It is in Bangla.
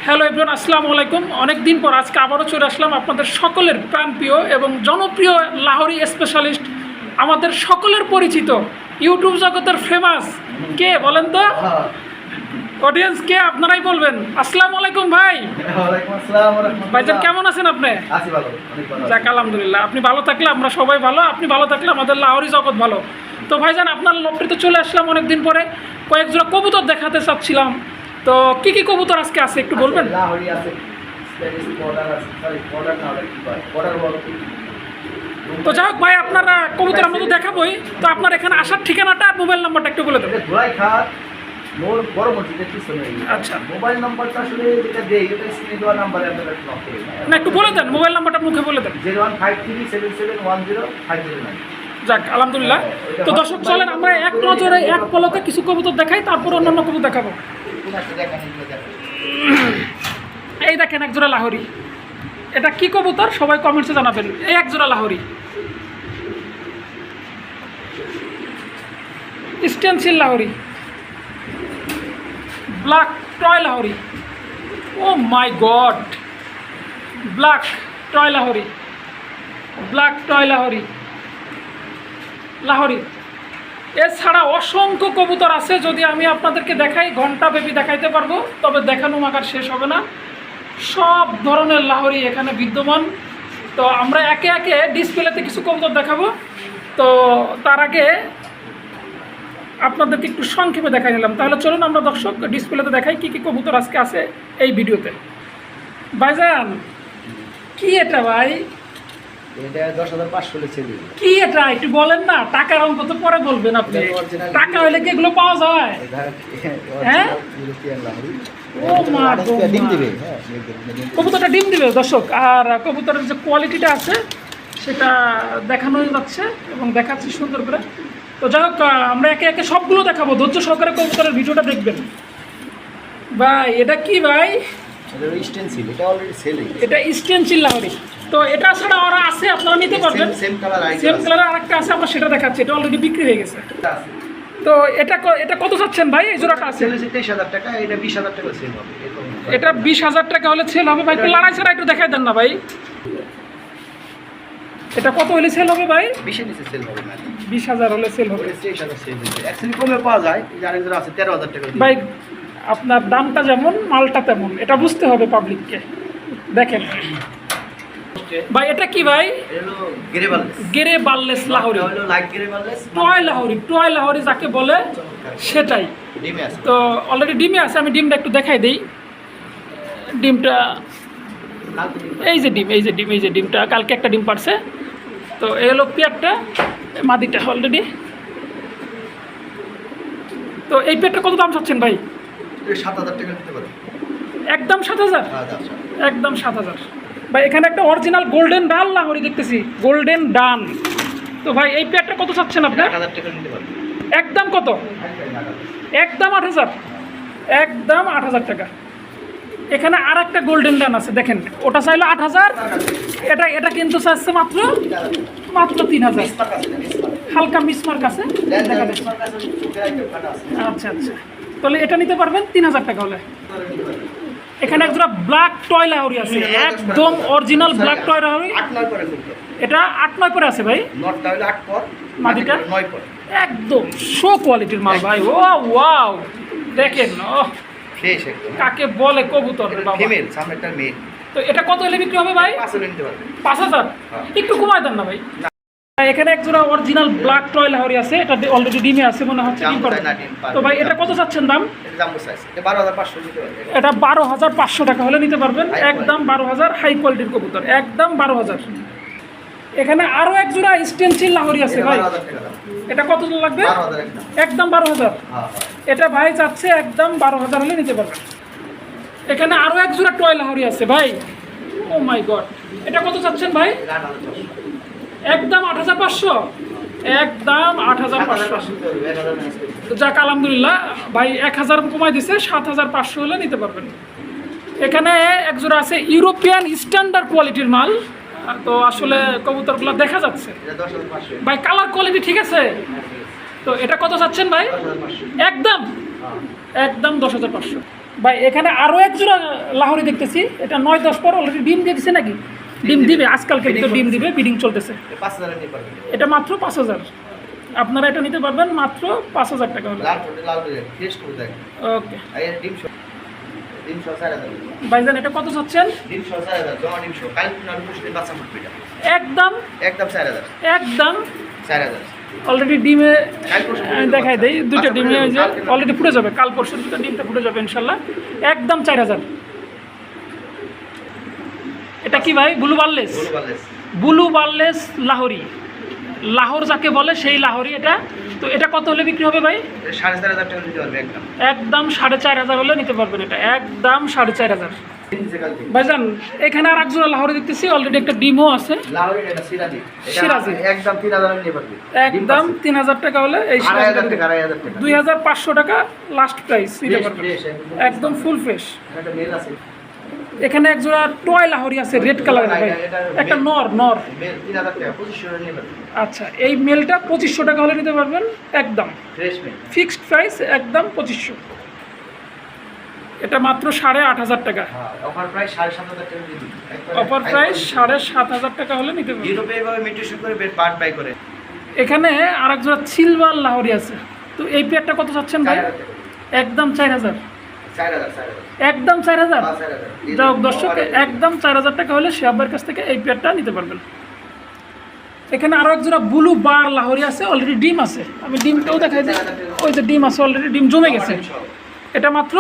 হ্যালো এভরিওয়ান, আসসালামু আলাইকুম। অনেক দিন পর আজকে আবারও চলে আসলাম আপনাদের সকলের প্রাণপ্রিয় এবং জনপ্রিয় লাহোরি স্পেশালিস্ট, আমাদের সকলের পরিচিত ইউটিউব জগতের ফেমাস কে বলেন তো? অডিয়েন্স কে আপনারাই বলবেন। আসসালামু আলাইকুম ভাই। ওয়ালাইকুম আসসালাম ওয়া রাহমাতুল্লাহ। ভাইজান কেমন আছেন আপনি? আছি ভালো, অনেক ভালো। যাক আলহামদুলিল্লাহ, আপনি ভালো থাকলে আমরা সবাই ভালো, আপনি ভালো থাকলে আমাদের লাহোরি জগৎ ভালো। তো ভাইজান আপনার লপটিতে চলে আসলাম অনেক দিন পরে, কয়েক জোড়া কবুতর দেখাতে চাচ্ছিলাম। তো কি কি কবুতর আজকে আছে একটু বলবেন? লাহোরি আছে, স্প্যানিশ বর্ডার আছে, সরি বর্ডার না, কি বলে বর্ডার বলো। তো যাই হোক ভাই, আপনারা কবুতর আমরা তো দেখাবোই, তো আপনার এখানে আসার ঠিকানাটা আর মোবাইল নাম্বারটা একটু বলে দেবেন। ধুলাই খাত মোর বড় মসজিদের পিছনে। আচ্ছা, মোবাইল নাম্বারটা আসলে যেটা দেই এটা স্ক্রিনে দেওয়া নাম্বারে আপনারা নক করবেন। না একটু বলে দেন, মোবাইল নাম্বারটা মুখে বলে দেন। 01537710509। যাক আলহামদুলিল্লাহ। তো দর্শক চলেন আমরা এক নজরে এক পলকে কিছু কবুতর দেখাই, তারপর অন্যান্য কবুতর দেখাবো। এই দেখেন এক জোড়া লাহোরি, এটা কি কবুতর সবাই কমেন্টসে জানাবেন। এই এক জোড়া Lahori, stencil Lahori, black toy Lahori. Oh my God, black toy Lahori, black toy Lahori, Lahori. এছাড়া অসংখ্য কবুতর আছে, যদি আমি আপনাদেরকে দেখাই ঘন্টা ব্যাপী দেখাইতে পারবো, তবে দেখানো মাকার শেষ হবে না। সব ধরনের লাহোরি এখানে বিদ্যমান। তো আমরা একে একে ডিসপ্লেতে কিছু কবুতর দেখাবো। তো তার আগে আপনাদেরকে একটু সংক্ষেপে দেখাই নিলাম। তাহলে চলুন আমরা দর্শক ডিসপ্লেতে দেখাই কী কী কবুতর আজকে আছে এই ভিডিওতে। ভাইজান কি এটা ভাই? এটা 10500 লেছিল। কি এটা একটু বলেন না, টাকার অঙ্ক তো পরে বলবেন আপনি। টাকা হলে কি এগুলো পাওয়া যায়? হ্যাঁ, ইউরোপিয়ান লাহোরি। ও মা গো, ডিম দিবে। হ্যাঁ, কবুতরটা ডিম দিবে দর্শক। আর কবুতরের যে কোয়ালিটিটা আছে সেটা দেখানোই যাচ্ছে এবং দেখাচ্ছি সুন্দর করে। তো যাই হোক, আমরা একে একে সবগুলো দেখাবো, ধৈর্য সহকারে কবুতরের ভিডিওটা দেখবেন। ভাই এটা কি ভাই? এটা স্টেনসিল, এটা অলরেডি সেল। এটা স্টেনসিল লাহোরি। তো এটা ছাড়া ওরা আছে, আপনারা নিতে পারবেন। সেম কালার আরেকটা আছে, আমরা সেটা দেখাচ্ছি। এটা অলরেডি বিক্রি হয়ে গেছে। তো এটা কত চাচ্ছেন ভাই? এই জোড়াটা আছে 23000 টাকা, এটা 20000 টাকা সেল হবে। এটা 20000 টাকা হলে সেল হবে ভাই। একটু লড়াই ছাড়া একটু দেখাই দেন না ভাই। এটা কত হলে সেল হবে ভাই? 20 এর নিচে সেল হবে না। 20000 হলে সেল হবে। 23000 সেল হবে। অ্যাকচুয়ালি কমে পাওয়া যায়, জানেন যারা আছে 13000 টাকা। ভাই আপনার দামটা যেমন মালটা তেমন, এটা বুঝতে হবে পাবলিককে। দেখেন ভাই এটা কি ভাই? এটা হলো গেরে বাললেস। গেরে বাললেস লাহোরি, হলো লাইট গেরে বাললেস, টয় লাহোরি। টয় লাহোরি যাকে বলে সেটাই। ডিমে আছে। তো অলরেডি ডিমে আছে, আমি ডিমটা একটু দেখাই দিই। ডিমটা এই যে ডিম, এই যে ডিম, এই যে ডিমটা কালকে একটা ডিম পারছে। তো এই হলো পেয়ারটা, মাদিটা অলরেডি। তো এই পেয়ারটা কত দাম চাচ্ছেন ভাই? 7000 টাকা দিতে পারে। একদম 7000? একদম 7000 ভাই। এখানে একটা অরিজিনাল গোল্ডেন ডান লাহোরি দেখতেছি, গোল্ডেন ডান। তো ভাই এই পেয়ারটা কত চাচ্ছেন আপনি? 8000 টাকা নিতে পারে। একদম কত? একদম 8000। একদম 8000 টাকা। এখানে আর একটা গোল্ডেন ডান আছে, দেখেন ওটা চাইলো 8000, এটা কিন্তু চাচ্ছে মাত্র 3000। হালকা মিসমার্ক আছে। আচ্ছা আচ্ছা, তাহলে এটা নিতে পারবেন 3000 টাকা হলে। এখানে একজোড়া ব্ল্যাক টয় লাহোরি আছে, একদম অরিজিনাল ব্ল্যাক টয় লাহোরি। 8-9 পরে এটা 8-9 পরে আছে ভাই। নটটা হলো 8 পর, মাদিটা 9 পর। একদম শো কোয়ালিটির মাল ভাই। ও ওয়াও, দেখেন ও ফ্রেশ একদম। কাকে বলে কবুতর বাবা। ফিমেল, সামনেটা মেল। তো এটা কত হলে বিক্রি হবে ভাই? 5 নিতে পারবে। 5000? একটু কমায় দেন না ভাই। এখানে একজোড়া অরিজিনাল ব্ল্যাক টয় লাহোরি আছে, এটা অলরেডি ডিমে আছে মনে হচ্ছে। তো ভাই এটা কত চাচ্ছেন দাম? এটা দাম বসে আছে 12500 দিতে পারবে। এটা 12500 টাকা হলে নিতে পারবেন। একদম 12000, হাই কোয়ালিটির কবুতর, একদম 12000। এখানে আরো এক জোড়া স্টেনসিল লাহোরি আছে ভাই, এটা কত লাগবে? 12000 একদম 12000। হ্যাঁ। এটা ভাই যাচ্ছে একদম 12000 হলে নিতে পারবেন। এখানে আরো এক জোড়া টয় লাহোরি আছে ভাই। ও মাই গড, এটা কত চাচ্ছেন ভাই? একদম 8500। একদম 8500। তো যাক আলহামদুলিল্লাহ ভাই, 1000 কমাই দিছে, 7500 হলে নিতে পারবেন। এখানে এক জোড়া আছে ইউরোপিয়ান স্ট্যান্ডার্ড কোয়ালিটির মাল। তো আসলে কবুতরগুলো দেখা যাচ্ছে ভাই, কালার কোয়ালিটি ঠিক আছে। তো এটা কত চাচ্ছেন ভাই? একদম 10,500। ভাই এখানে আরও এক জোড়া লাহোরি দেখতেছি, এটা 9-10 পর অলরেডি ডিম দিয়ে দিছে নাকি? ডিম দিবে আজকালকে ভিতর ডিম দিবে, বিডিং চলতেছে। 5000 নিতে পারবেন। এটা মাত্র 5000, আপনারা এটা নিতে পারবেন মাত্র 5000 টাকা হলে। লাল টেস্ট করে দেখেন। ওকে আর এর ডিম 4000 ভাইজান এটা কত চাচ্ছেন? ডিম 4000 জমা ডিম কাল পুনার পুষতে বাচ্চা ফুটবে এটা একদম 4000 একদম 4000 অলরেডি ডিমে কাল পরশু দেখাই দেই, দুইটা বাচ্চা ডিমে ফুটে যে যাবে, অলরেডি ফুটে যাবে, কাল পরশুর ভিতরে ডিমটা ফুটে যাবে ইনশাল্লাহ। একদম 4000। এটা কি ভাই? ব্লু বার্লেস, বলে বালেস ব্লু বার্লেস লাহোরি, লাহোর যাকে বলে সেই লাহোরি এটা। তো এটা কত হলে বিক্রি হবে ভাই? 4500 টাকা নিতে পারবে একদম। একদম 4500 হলে নিতে পারবেন এটা, একদম 4500। দিনছে কালকে ভাইজান এখানে আর এক জোড়া লাহোরি দেখতেছি, অলরেডি একটা ডিমও আছে। লাউরি এটা সিরাজি সিরাজি। একদম 3000 নিতে পারবে। একদম 3000 টাকা হলে এই 2500 টাকা 2500 টাকা 2500 টাকা লাস্ট প্রাইস নিতে পারবেন, একদম ফুল ফ্রেশ। এটা মেল আছে এখানে এক জোড়া টয় লাহোরি আছে রেড কালারের ভাই, একটা নর নর। মেল 3000 টাকা 2500 নিতে পারবে। আচ্ছা এই মেলটা 2500 টাকা হলে নিতে পারবেন, একদম ফ্রেশ মেল ফিক্সড প্রাইস, একদম 2500। এটা মাত্র 8500 টাকা, হ্যাঁ অফার প্রাইস 7500 টাকা দিয়ে দিই। অফার প্রাইস 7500 টাকা হলে নিতে পারবেন। ইউরোপে এভাবে মিউটেশন করে পার্ট বাই করে এখানে আর এক জোড়া সিলভার লাহোরি আছে, তো এই পেয়ারটা কত চাচ্ছেন ভাই? 4000 টাকা একদম 4000, 4000 একদম 4000। 4000 যাই হোক দর্শক, একদম 4000 টাকা হলে শিয়াবের কাছ থেকে এই পেয়ারটা নিতে পারবেন। এখানে আরও এক জোড়া ব্লু বার লাহোরি আছে, অলরেডি ডিম আছে, আমি ডিমটাও দেখাই দিই। ওই যে ডিম আছে অলরেডি, ডিম জমে গেছে। এটা মাত্র